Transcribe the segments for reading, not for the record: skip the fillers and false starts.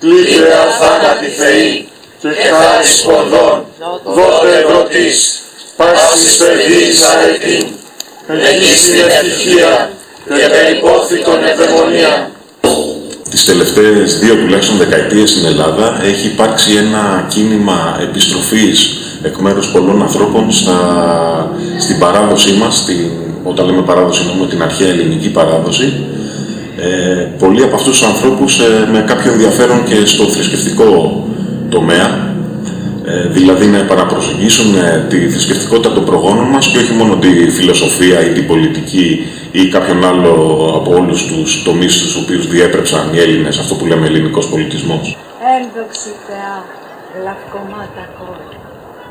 Κλείτε αθάνατη θεή και χάρις ποδών, δότε ευρωτής, πάσης παιδής αρετήν, ελείς την ευτυχία και περιπόθη των ευδαιμονία. Τις τελευταίες 2 τουλάχιστον δεκαετίες στην Ελλάδα έχει υπάρξει ένα κίνημα επιστροφής εκ μέρους πολλών ανθρώπων στην παράδοσή μας, όταν λέμε παράδοση εννοούμε την αρχαία ελληνική παράδοση. Πολλοί από αυτούς τους ανθρώπους με κάποιο ενδιαφέρον και στο θρησκευτικό τομέα, δηλαδή να επαναπροσεγγίσουν τη θρησκευτικότητα των προγόνων μας και όχι μόνο τη φιλοσοφία ή την πολιτική ή κάποιον άλλο από όλους τους τομείς στους οποίους διέπρεψαν οι Έλληνες, αυτό που λέμε ελληνικός πολιτισμός. Ένδοξη Θεά, λαυκομάτα κόρη,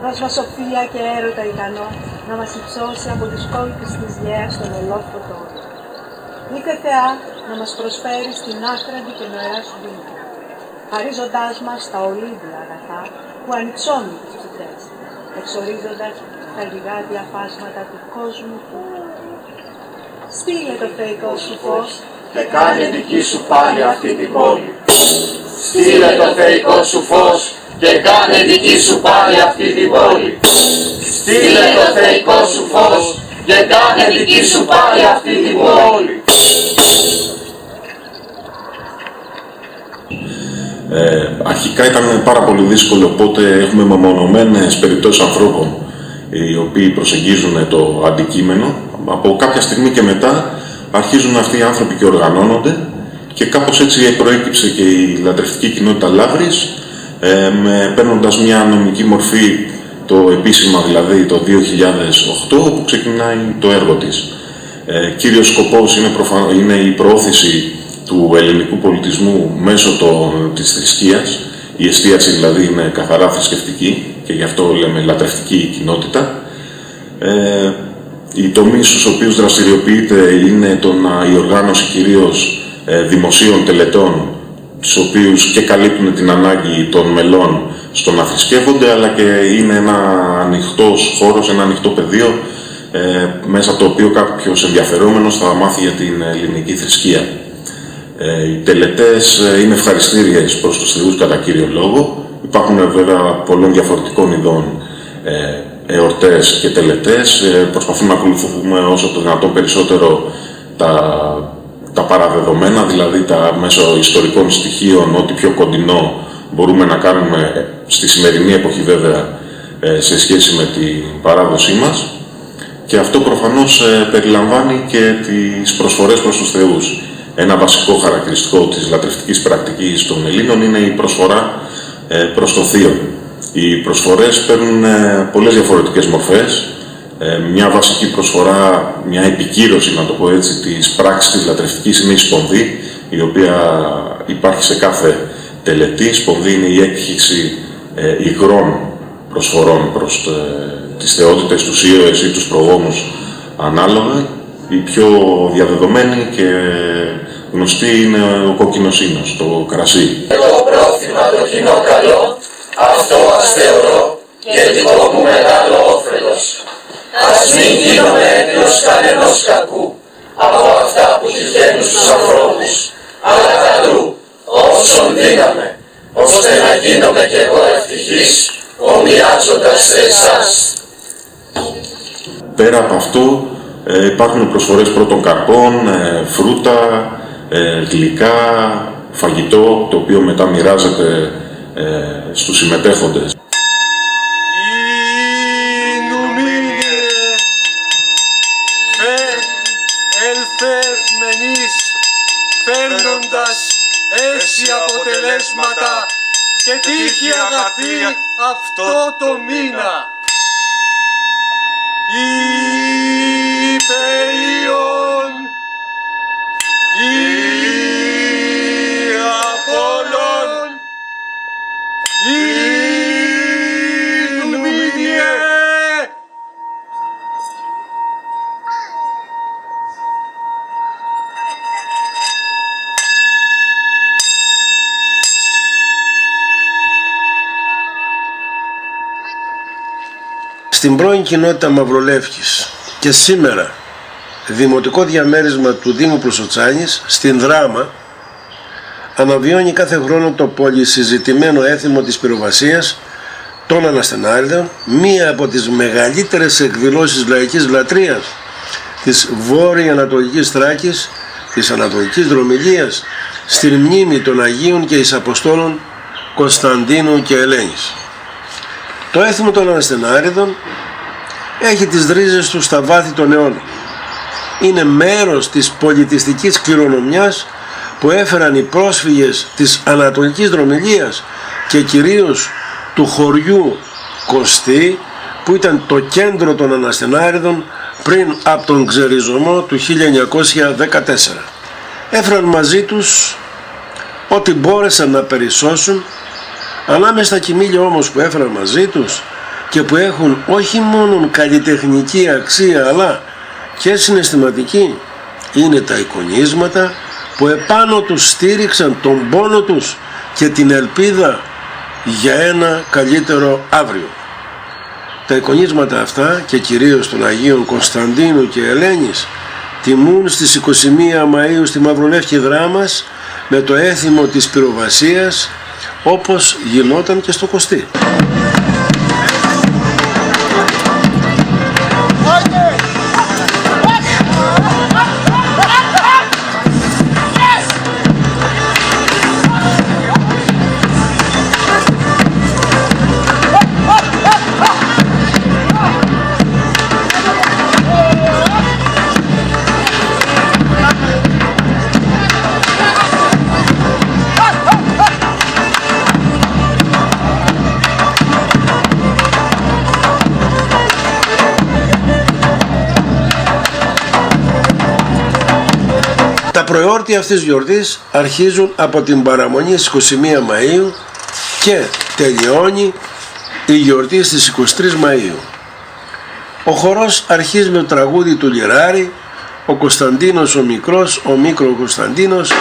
δώσ' μας σοφία και έρωτα ικανό να μας υψώσει από τις κόλπες της γέας στον ολόφωτο. Ήθε Θεά να μας προσφέρει στην άκραντη και νοερά σου δύναμη, χαρίζοντάς μας τα ολύβια αγαθά που ανυψώνουν τις ψυχές, εξορίζοντας τα λιγά διαφάσματα του κόσμου του. Στείλε το θεϊκό σου φως Και κάνε δική σου πάλι αυτή την πόλη. Στείλε το θεϊκό σου φως και κάνε δική σου πάλι αυτή την πόλη. Στείλε το θεϊκό σου φως και κάνε δική σου πάλι αυτή την πόλη. Αρχικά ήταν πάρα πολύ δύσκολο, οπότε έχουμε μεμονωμένες περιπτώσεις ανθρώπων οι οποίοι προσεγγίζουν το αντικείμενο. Από κάποια στιγμή και μετά αρχίζουν αυτοί οι άνθρωποι και οργανώνονται και κάπως έτσι προέκυψε και η λατρευτική κοινότητα Λαύρης, παίρνοντας μια νομική μορφή το επίσημα, δηλαδή το 2008, όπου ξεκινάει το έργο της. Κύριος σκοπός είναι η προώθηση του ελληνικού πολιτισμού μέσω της θρησκείας. Η εστίαση δηλαδή είναι καθαρά θρησκευτική και γι' αυτό λέμε λατρευτική κοινότητα. Οι τομείς στους οποίους δραστηριοποιείται είναι η οργάνωση κυρίως δημοσίων τελετών, τους οποίους και καλύπτουν την ανάγκη των μελών στο να θρησκεύονται, αλλά και είναι ένα ανοιχτός χώρος, ένα ανοιχτό πεδίο μέσα από το οποίο κάποιος ενδιαφερόμενος θα μάθει για την ελληνική θρησκεία. Οι τελετές είναι ευχαριστήριες προς τους θεούς κατά κύριο λόγο. Υπάρχουν βέβαια πολλών διαφορετικών ειδών εορτές και τελετές. Προσπαθούμε να ακολουθούμε όσο το δυνατόν περισσότερο τα παραδεδομένα, δηλαδή μέσω ιστορικών στοιχείων, ό,τι πιο κοντινό μπορούμε να κάνουμε στη σημερινή εποχή βέβαια σε σχέση με την παράδοσή μας. Και αυτό προφανώς περιλαμβάνει και τις προσφορές προς τους θεούς. Ένα βασικό χαρακτηριστικό της λατρευτικής πρακτικής των Ελλήνων είναι η προσφορά προς το θείο. Οι προσφορές παίρνουν πολλές διαφορετικές μορφές. Μια βασική προσφορά, μια επικύρωση, να το πω έτσι, της πράξης της λατρευτικής είναι η σπονδή, η οποία υπάρχει σε κάθε τελετή. Η σπονδή είναι η έκχυση υγρών προσφορών προς τις θεότητες, τους ήρωες ή τους προγόνους ανάλογα. Η πιο διαδεδομένη και γνωστή είναι ο κόκκινος ίνος, το κρασί. Το πρόθυμα το κοινό καλό, αυτό ας θεωρώ και δικό μου μεγάλο όφελος. Ας μην γίνομαι έμεινος κανενός κακού από αυτά που τυχαίνουν στους ανθρώπους, αλλά καλού όσον δύναμε, ώστε να γίνομαι κι εγώ ευτυχής, ομοιάζοντας σε εσάς. Πέρα από αυτό, υπάρχουν προσφορές πρώτων καρπών, φρούτα, γλυκά, φαγητό, το οποίο μετά μοιράζεται στους συμμετέχοντες. Φέρνοντας έτσι αποτελέσματα και τύχη αγαθή αυτό το μήνα. Υπεϊόν, Απόλλων, Ινουμήνιε. Στην πρώην κοινότητα Μαυρολεύκης και σήμερα δημοτικό διαμέρισμα του Δήμου Προσοτσάνης, στην Δράμα, αναβιώνει κάθε χρόνο το πολυσυζητημένο έθιμο της πυροβασίας των Αναστενάριδων, μία από τις μεγαλύτερες εκδηλώσεις λαϊκής λατρείας της Βόρειο-Ανατολικής Θράκης, της Ανατολικής Δρομιλίας, στην μνήμη των Αγίων και εις Αποστόλων Κωνσταντίνου και Ελένης. Το έθιμο των Αναστενάριδων έχει τις ρίζες του στα βάθη των αιώνων. Είναι μέρος της πολιτιστικής κληρονομιάς που έφεραν οι πρόσφυγες της Ανατολικής Δρομιλίας και κυρίως του χωριού Κωστή, που ήταν το κέντρο των Αναστενάριδων πριν από τον ξεριζωμό του 1914. Έφεραν μαζί τους ό,τι μπόρεσαν να περισσώσουν. Ανάμεσα στα κοιμήλια όμως που έφεραν μαζί τους και που έχουν όχι μόνο καλλιτεχνική αξία αλλά και συναισθηματική, είναι τα εικονίσματα που επάνω τους στήριξαν τον πόνο τους και την ελπίδα για ένα καλύτερο αύριο. Τα εικονίσματα αυτά, και κυρίως των Αγίων Κωνσταντίνου και Ελένης, τιμούν στις 21 Μαΐου στη Μαυρολεύκηδρά μας με το έθιμο της πυροβασίας, όπως γινόταν και στο Κωστή. Τα προεόρτια αυτής της γιορτής αρχίζουν από την παραμονή στις 21 Μαΐου και τελειώνει η γιορτή στις 23 Μαΐου. Ο χορός αρχίζει με το τραγούδι του Λιράρη, ο Κωνσταντίνος ο Μικρός, ο Μίκρο Κωνσταντίνος.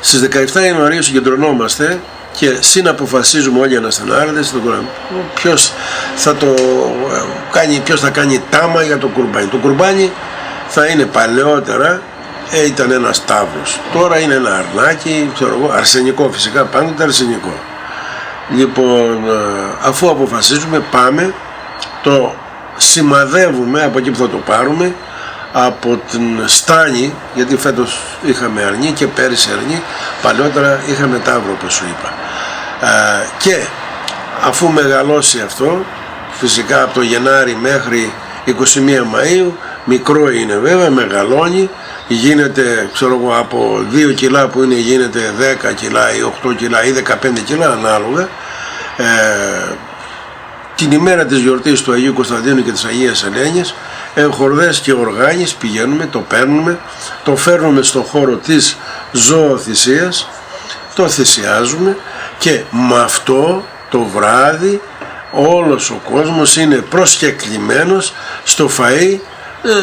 Στις 17 Ιανουαρίου συγκεντρωνόμαστε και συναποφασίζουμε όλοι οι Αναστενάριδες ποιος θα κάνει τάμα για το κουρμπάνι. Το κουρμπάνι θα είναι παλαιότερα, ήταν ένας τάβλος. Τώρα είναι ένα αρνάκι, αρσενικό φυσικά, πάντοτε αρσενικό. Λοιπόν, αφού αποφασίζουμε, πάμε, το σημαδεύουμε από εκεί που θα το πάρουμε, από την Στάνη, γιατί φέτος είχαμε αρνί και πέρυσι αρνί, παλιότερα είχαμε ταύρο όπως σου είπα. Και αφού μεγαλώσει αυτό, φυσικά από το Γενάρη μέχρι 21 Μαΐου, μικρό είναι βέβαια, μεγαλώνει, γίνεται από 2 κιλά που είναι, γίνεται 10 κιλά ή 8 κιλά ή 15 κιλά ανάλογα. Την ημέρα της γιορτής του Αγίου Κωνσταντίνου και της Αγίας Ελένης, χορδές και οργάνες πηγαίνουμε, το παίρνουμε, το φέρνουμε στο χώρο της ζωοθυσίας, το θυσιάζουμε και με αυτό το βράδυ όλος ο κόσμος είναι προσκεκλημένος στο φαΐ,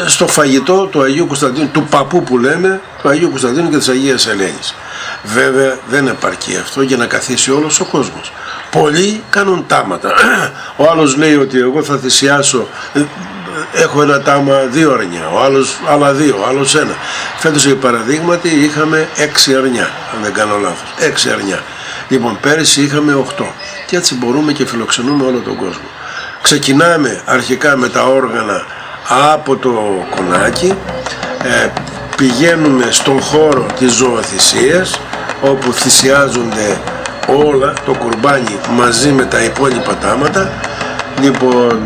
στο φαγητό του Αγίου Κωνσταντίνου, του παππού που λέμε, του Αγίου Κωνσταντίνου και της Αγίας Ελένης. Βέβαια δεν επαρκεί αυτό για να καθίσει όλος ο κόσμος. Πολλοί κάνουν τάματα. Ο άλλος λέει ότι εγώ θα θυσιάσω, έχω ένα τάμα 2 αρνιά, ο άλλος άλλα 2, ο άλλος 1. Φέτος για παραδείγματι είχαμε 6 αρνιά, αν δεν κάνω λάθος, 6 αρνιά. Λοιπόν, πέρυσι είχαμε 8 και έτσι μπορούμε και φιλοξενούμε όλο τον κόσμο. Ξεκινάμε αρχικά με τα όργανα από το κονάκι, πηγαίνουμε στον χώρο της ζωοθυσίας όπου θυσιάζονται όλα, το κουρμπάνι μαζί με τα υπόλοιπα τάματα. Λοιπόν,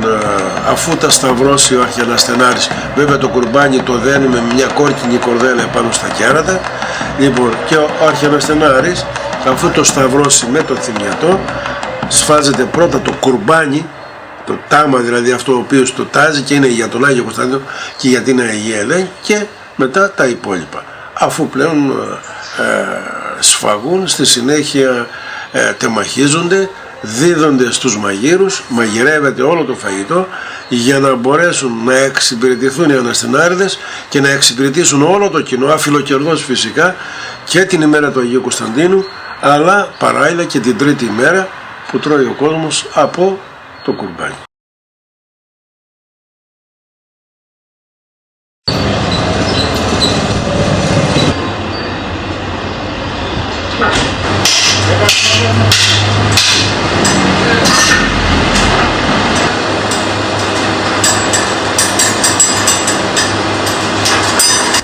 αφού τα σταυρώσει ο αρχιαναστενάρης, βέβαια το κουρμπάνι το δένει με μια κόρκινη κορδέλα πάνω στα κέρατα. Λοιπόν, και ο αρχιαναστενάρης, αφού το σταυρώσει με το θυμιατό, σφάζεται πρώτα το κουρμπάνι, το τάμα δηλαδή, αυτό ο οποίος το τάζει και είναι για τον Άγιο Κωνσταντίνο και για την Αγία Ελένη, και μετά τα υπόλοιπα. Αφού πλέον σφαγούν, στη συνέχεια τεμαχίζονται, δίδονται στους μαγείρους, μαγειρεύεται όλο το φαγητό για να μπορέσουν να εξυπηρετηθούν οι αναστενάριδες και να εξυπηρετήσουν όλο το κοινό, αφιλοκερδός φυσικά, και την ημέρα του Αγίου Κωνσταντίνου, αλλά παράλληλα και την τρίτη ημέρα που τρώει ο κόσμος από το κουρμπάνι.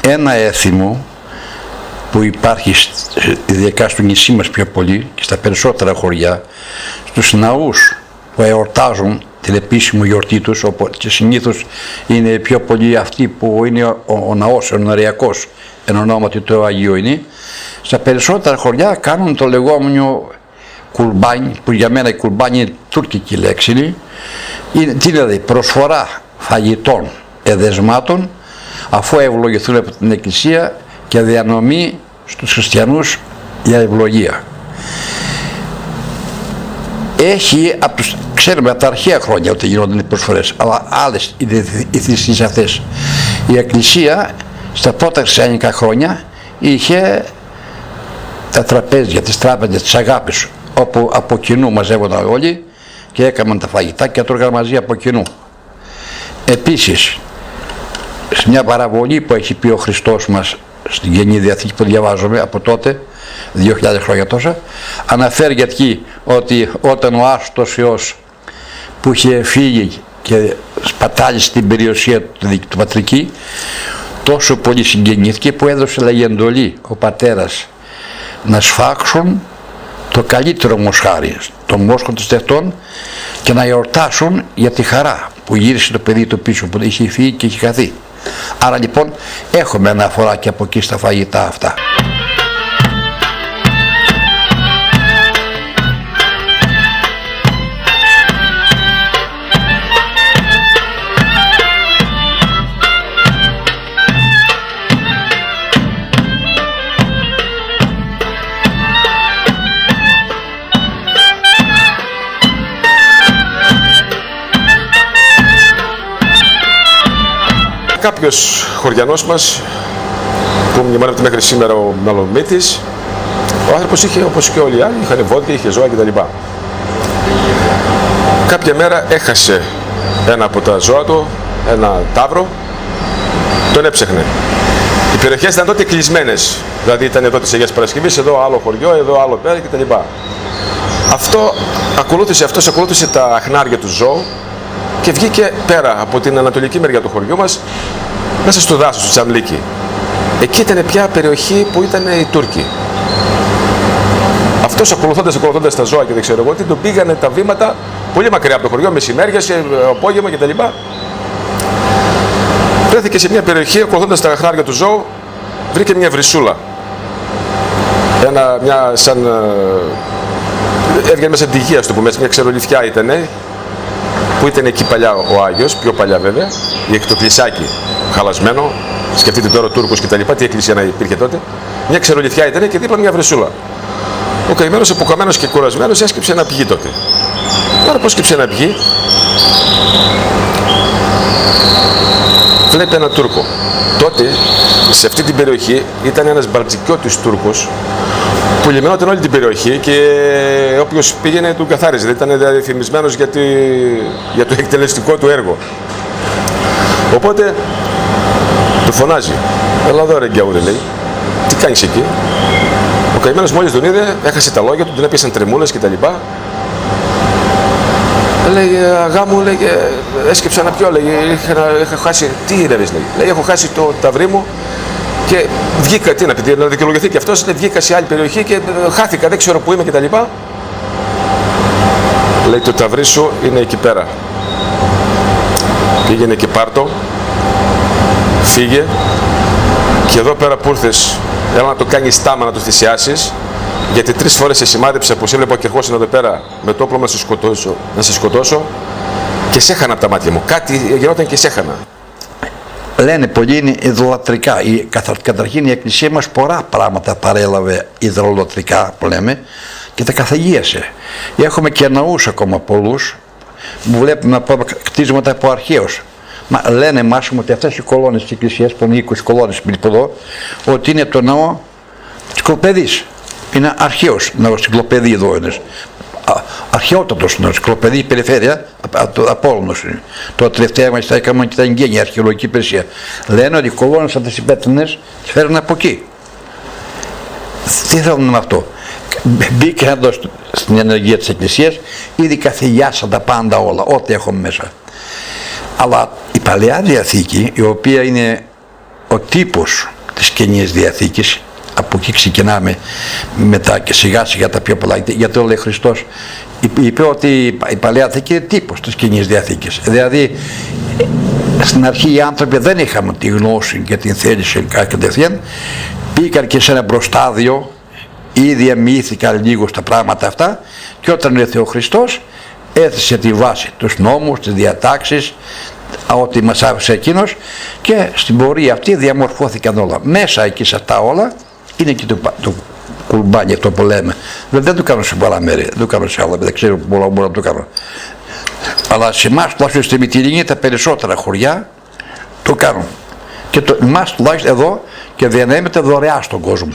Ένα έθιμο που υπάρχει ειδικά στο νησί μας πιο πολύ και στα περισσότερα χωριά, στους ναούς που εορτάζουν την επίσημη γιορτή τους, και συνήθως είναι πιο πολύ αυτοί που είναι ο ναός, ο ναριακός, εν ονόματι του Αγίου είναι, στα περισσότερα χωριά κάνουν το λεγόμενο κουρμπάνι, που για μένα η κουρμπάνι είναι τουρκική λέξη, είναι δηλαδή προσφορά φαγητών εδεσμάτων, αφού ευλογηθούν από την Εκκλησία, και διανομή στους χριστιανούς για ευλογία. Έχει, ξέρουμε από τα αρχαία χρόνια ότι γινόταν οι προσφορές, αλλά άλλες είναι οι θυσίες αυτές. Η Εκκλησία στα πρώτα χριστιανικά χρόνια είχε τα τραπέζια, τις τράπεζες της αγάπης, όπου από κοινού μαζεύονταν όλοι και έκαναν τα φαγητά και τρώγαν μαζί από κοινού. Επίσης, σε μια παραβολή που έχει πει ο Χριστός μας στην Καινή Διαθήκη που διαβάζουμε από τότε, 2.000 χρόνια τόσα, αναφέρει γιατί ότι όταν ο Άστος Υιός που είχε φύγει και σπατάλησε την περιουσία του πατρική, τόσο πολύ συγκινήθηκε που έδωσε, λέγει, εντολή ο πατέρας να σφάξουν το καλύτερο μοσχάρι, το μόσχο των στεχτών, και να εορτάσουν για τη χαρά που γύρισε το παιδί του πίσω, που είχε φύγει και είχε χαθεί. Άρα λοιπόν έχουμε αναφορά και από εκεί στα φαγητά αυτά. Κάποιος χωριανός μας που μνημονεύεται μέχρι σήμερα ο Μελομήτης, ο άνθρωπος είχε, όπως και όλοι οι άλλοι, είχαν βόδια, είχε ζώα κτλ. Κάποια μέρα έχασε ένα από τα ζώα του, ένα ταύρο, τον έψαχνε. Οι περιοχές ήταν τότε κλεισμένες, δηλαδή ήταν εδώ της Αγίας Παρασκευής, εδώ άλλο χωριό, εδώ άλλο πέρα κτλ. Αυτός ακολούθησε τα αχνάρια του ζώου και βγήκε πέρα από την ανατολική μεριά του χωριού μας, μέσα στο δάσος του Τσαμλίκη. Εκεί ήταν πια περιοχή που ήταν οι Τούρκοι. Αυτός ακολουθώντας τα ζώα και δεν ξέρω εγώ τι, τον πήγανε τα βήματα πολύ μακριά από το χωριό, μεσημέρια, σε απόγευμα κτλ. Βρέθηκε σε μια περιοχή, ακολουθώντας τα αχνάρια του ζώου, βρήκε μια βρυσούλα. Έβγαινε μέσα την τυχεία, στο πούμε, μια ξερολιθιά ήτανε, που ήταν εκεί παλιά ο Άγιος, πιο παλιά βέβαια, η εκτοκλησάκι χαλασμένο, σκεφτείτε τώρα Τούρκους και τα λοιπά, τι εκκλησία να υπήρχε τότε. Μια ξερολιθιά ήταν και δίπλα μια βρυσούλα. Ο καημένος, αποκαμμένος και κουρασμένος, έσκυψε να πηγεί τότε. Τώρα πώς σκύψε να πηγεί, βλέπει έναν Τούρκο. Τότε, σε αυτή την περιοχή, ήταν ένας Μπαλτζικιώτης Τούρκος, που λιμνόταν όλη την περιοχή και όποιος πήγαινε του καθάριζε. Ήταν δηλαδή θυμισμένος για το εκτελεστικό του έργο. Οπότε του φωνάζει, έλα εδώ ρε γκιαούρε, λέει, τι κάνεις εκεί? Ο καημένος μόλις τον είδε, έχασε τα λόγια του, τον έπιασαν τρεμούλες κτλ. Λέει, αγά μου, λέει, έσκεψα να πιω, λέει, είχα χάσει, τι ρεύεις, λέει, έχω χάσει το ταυρί μου και βγήκα, τι να πει, να δικαιολογηθεί και αυτός, βγήκα σε άλλη περιοχή και χάθηκα, δεν ξέρω που είμαι κτλ. Λέει, το ταυρί σου είναι εκεί πέρα. Πήγαινε και πάρτο, φύγε και εδώ πέρα που ήρθες, έλα να το κάνεις τάμα, να το θυσιάσεις, γιατί 3 φορές σε σημάδεψα πως έβλεπα και ερχόσουν εδώ πέρα με το όπλο να σε σκοτώσω και σε έχανα από τα μάτια μου. Κάτι γινόταν και σε έχανα. Λένε πολλοί είναι ιδωλατρικά. Καταρχήν η Εκκλησία μας πολλά πράγματα παρέλαβε ιδωλατρικά που λέμε και τα καθαγίασε. Έχουμε και ναούς ακόμα πολλούς που βλέπουμε από κτίσματα από αρχαίους. Λένε εμάς ότι αυτές οι κολόνες της Εκκλησίας, που είναι 20 κολόνες εδώ, ότι είναι το ναό της Κλοπεδής. Είναι αρχαίος ναός της Κλοπεδή εδώ είναι. Αρχαιότατος ναός, Κλοπεδή περιφέρεια, Απόλλωνος είναι. Το τελευταία μας τα έκαμε και τα εγγένεια, αρχαιολογική υπηρεσία. Λένε ότι οι κολόνες αυτές οι πέτρινες τις φέρνουν από εκεί. Τι θέλουν με αυτό? Μπήκαν εδώ στην ενεργεία της Εκκλησίας, ήδη καθηγιάσαν τα πάντα όλα, ό,τι έχουμε μέσα. Αλλά η Παλαιά Διαθήκη, η οποία είναι ο τύπος της Καινής Διαθήκης, από εκεί ξεκινάμε μετά και σιγά σιγά τα πιο πολλά, γιατί ο λέει Χριστός είπε ότι η Παλαιά Διαθήκη είναι τύπος της Καινής Διαθήκης. Δηλαδή στην αρχή οι άνθρωποι δεν είχαμε τη γνώση και την θέληση κατευθείαν, πήγαν και σε ένα μπροστάδιο, ήδη εμοιήθηκαν λίγο στα πράγματα αυτά και όταν ήρθε ο Χριστός έθεσε τη βάση, τους νόμους, τις διατάξεις, ό,τι μας άφησε εκείνος και στην πορεία αυτή διαμορφώθηκαν όλα. Μέσα εκεί σε αυτά όλα είναι και το κουλμπάνι αυτό που λέμε. Δεν το κάνω σε πολλά μέρη, δεν το κάνω σε άλλα, δεν ξέρω πολλά μπορώ να το κάνω. Αλλά σε εμάς τουλάχιστον στη Μυτιλήνη τα περισσότερα χωριά το κάνουν. Και εμάς τουλάχιστον εδώ και διανέμεται δωρεά στον κόσμο.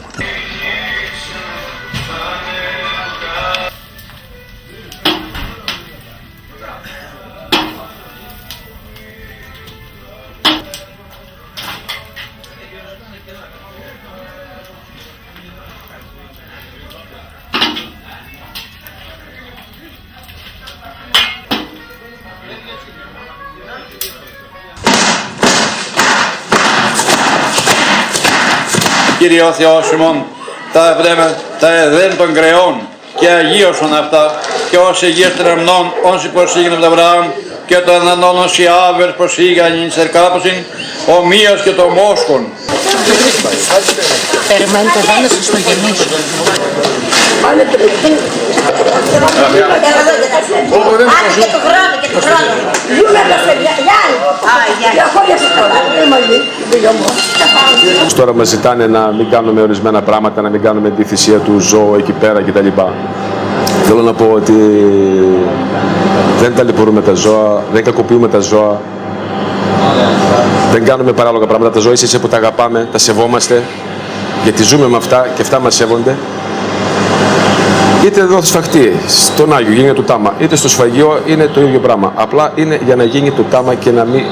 Κύριε ο Θεός ημών, τα εδέν των κρεών και αγίωσον αυτά και ως Αγίας Τρεμνών, όσοι προσήγαν από τα Αβραάμ και των ανών όσοι άβερ προσήγαν εις ερκάπωσιν, ομοίας και το μόσχον. Περιμένετε εδώ να σας το γεμίσω. Άντε και το χρόνο, και το χρόνο. Τώρα μας ζητάνε να μην κάνουμε ορισμένα πράγματα, να μην κάνουμε τη θυσία του ζώου εκεί πέρα κτλ. Θέλω να πω ότι δεν ταλαιπωρούμε τα ζώα, δεν κακοποιούμε τα ζώα, δεν κάνουμε παράλογα πράγματα. Τα ζώα ίσως που τα αγαπάμε, τα σεβόμαστε, γιατί ζούμε με αυτά και αυτά μας σέβονται. Είτε εδώ σφαχτεί, στον Άγιο γίνει το τάμα, είτε στο σφαγείο είναι το ίδιο πράγμα. Απλά είναι για να γίνει το τάμα και να μην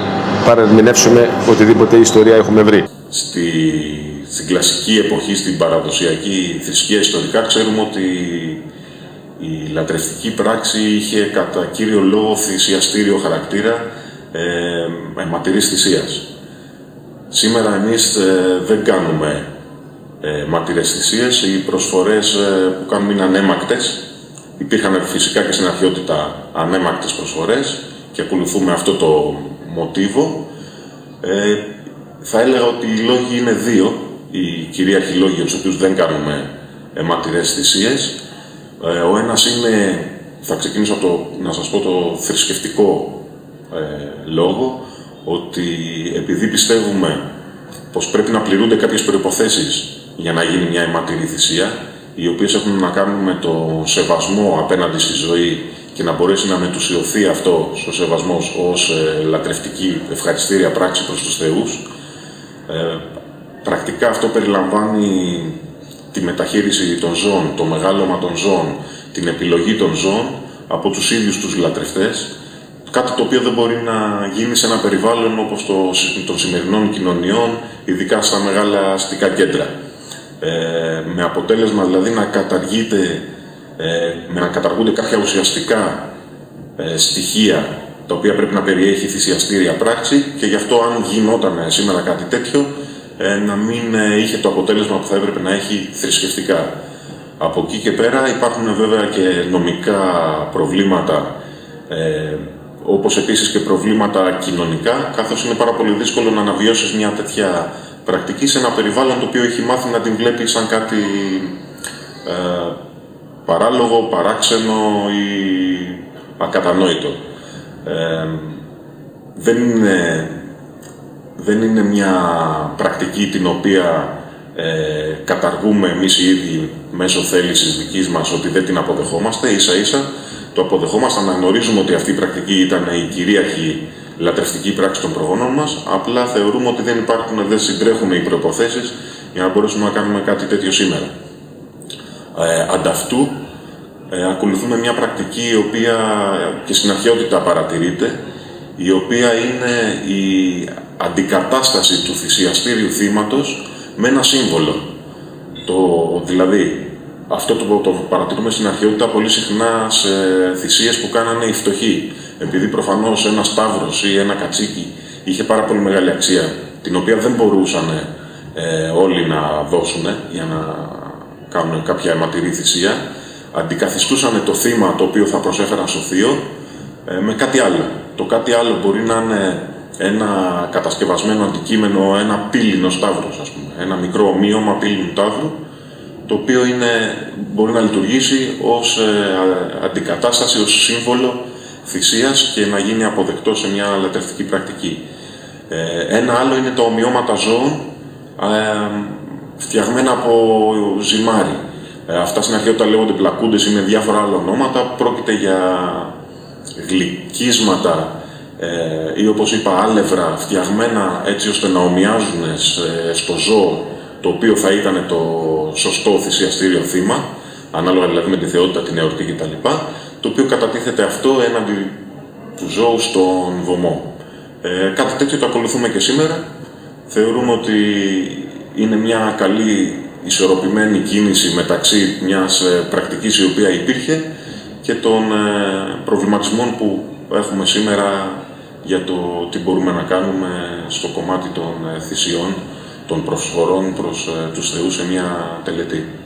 παρερμηνεύσουμε οτιδήποτε ιστορία έχουμε βρει. Στην κλασική εποχή, στην παραδοσιακή θρησκεία ιστορικά, ξέρουμε ότι η λατρευτική πράξη είχε κατά κύριο λόγο θυσιαστήριο χαρακτήρα, αιματηρής θυσίας. Σήμερα εμείς δεν κάνουμε αιματηρές θυσίες, οι προσφορές που κάνουμε είναι ανέμακτες. Υπήρχαν φυσικά και στην αρχαιότητα ανέμακτες προσφορές και ακολουθούμε αυτό το μοτίβο. Θα έλεγα ότι οι λόγοι είναι δύο, οι κυρίαρχοι λόγοι για τους οποίους δεν κάνουμε αιματηρές θυσίες. Ο ένας είναι, θα ξεκινήσω από να σας πω το θρησκευτικό λόγο, ότι επειδή πιστεύουμε πως πρέπει να πληρούνται κάποιες προϋποθέσεις για να γίνει μια αιματηρή θυσία, οι οποίες έχουν να κάνουν με το σεβασμό απέναντι στη ζωή και να μπορέσει να μετουσιωθεί αυτό ο σεβασμός ως λατρευτική ευχαριστήρια πράξη προς τους θεούς. Πρακτικά αυτό περιλαμβάνει τη μεταχείριση των ζώων, το μεγάλωμα των ζώων, την επιλογή των ζώων από τους ίδιους τους λατρευτές, κάτι το οποίο δεν μπορεί να γίνει σε ένα περιβάλλον όπως των σημερινών κοινωνιών, ειδικά στα μεγάλα αστικά κέντρα. Με αποτέλεσμα δηλαδή να καταργούνται κάποια ουσιαστικά στοιχεία τα οποία πρέπει να περιέχει θυσιαστήρια πράξη και γι' αυτό αν γινόταν σήμερα κάτι τέτοιο να μην είχε το αποτέλεσμα που θα έπρεπε να έχει θρησκευτικά. Από εκεί και πέρα υπάρχουν βέβαια και νομικά προβλήματα όπως επίσης και προβλήματα κοινωνικά, καθώς είναι πάρα πολύ δύσκολο να αναβιώσεις μια τέτοια πρακτική σε ένα περιβάλλον το οποίο έχει μάθει να την βλέπει σαν κάτι παράλογο, παράξενο ή ακατανόητο. Δεν είναι μια πρακτική την οποία καταργούμε εμείς οι ίδιοι μέσω θέλησης δικής μας ότι δεν την αποδεχόμαστε. Ίσα ίσα το αποδεχόμαστε, αναγνωρίζουμε ότι αυτή η πρακτική ήταν η κυρίαρχη λατρευτική πράξη των προγόνων μας, απλά θεωρούμε ότι δεν συντρέχουν οι προϋποθέσεις για να μπορέσουμε να κάνουμε κάτι τέτοιο σήμερα. Ανταυτού, ακολουθούμε μια πρακτική η οποία και στην αρχαιότητα παρατηρείται, η οποία είναι η αντικατάσταση του θυσιαστήριου θύματος με ένα σύμβολο. Δηλαδή, αυτό το παρατηρούμε στην αρχαιότητα πολύ συχνά σε θυσίες που κάνανε οι φτωχοί. Επειδή προφανώς ένα σταύρος ή ένα κατσίκι είχε πάρα πολύ μεγάλη αξία, την οποία δεν μπορούσαν όλοι να δώσουν για να κάνουν κάποια αιματηρή θυσία, αντικαθιστούσαν το θύμα το οποίο θα προσέφεραν στο θείο με κάτι άλλο. Το κάτι άλλο μπορεί να είναι ένα κατασκευασμένο αντικείμενο, ένα πύληνο σταύρος, ας πούμε, ένα μικρό ομοίωμα πύληνου ταύρου, το οποίο μπορεί να λειτουργήσει ως αντικατάσταση, ως σύμβολο θυσίας και να γίνει αποδεκτό σε μια λατρευτική πρακτική. Ένα άλλο είναι τα ομοιώματα ζώων φτιαγμένα από ζυμάρι. Αυτά στην αρχαιότητα λέγονται πλακούντες ή με διάφορα άλλα ονόματα. Πρόκειται για γλυκίσματα ή, όπως είπα, άλευρα φτιαγμένα έτσι ώστε να ομοιάζουν στο ζώο το οποίο θα ήταν το σωστό θυσιαστήριο θύμα, ανάλογα δηλαδή με τη θεότητα, την εορτή κτλ., το οποίο κατατίθεται αυτό έναντι του ζώου στον βωμό. Κάτι τέτοιο το ακολουθούμε και σήμερα. Θεωρούμε ότι είναι μια καλή ισορροπημένη κίνηση μεταξύ μιας πρακτικής η οποία υπήρχε και των προβληματισμών που έχουμε σήμερα για το τι μπορούμε να κάνουμε στο κομμάτι των θυσιών, των προσφορών προς τους θεούς σε μια τελετή.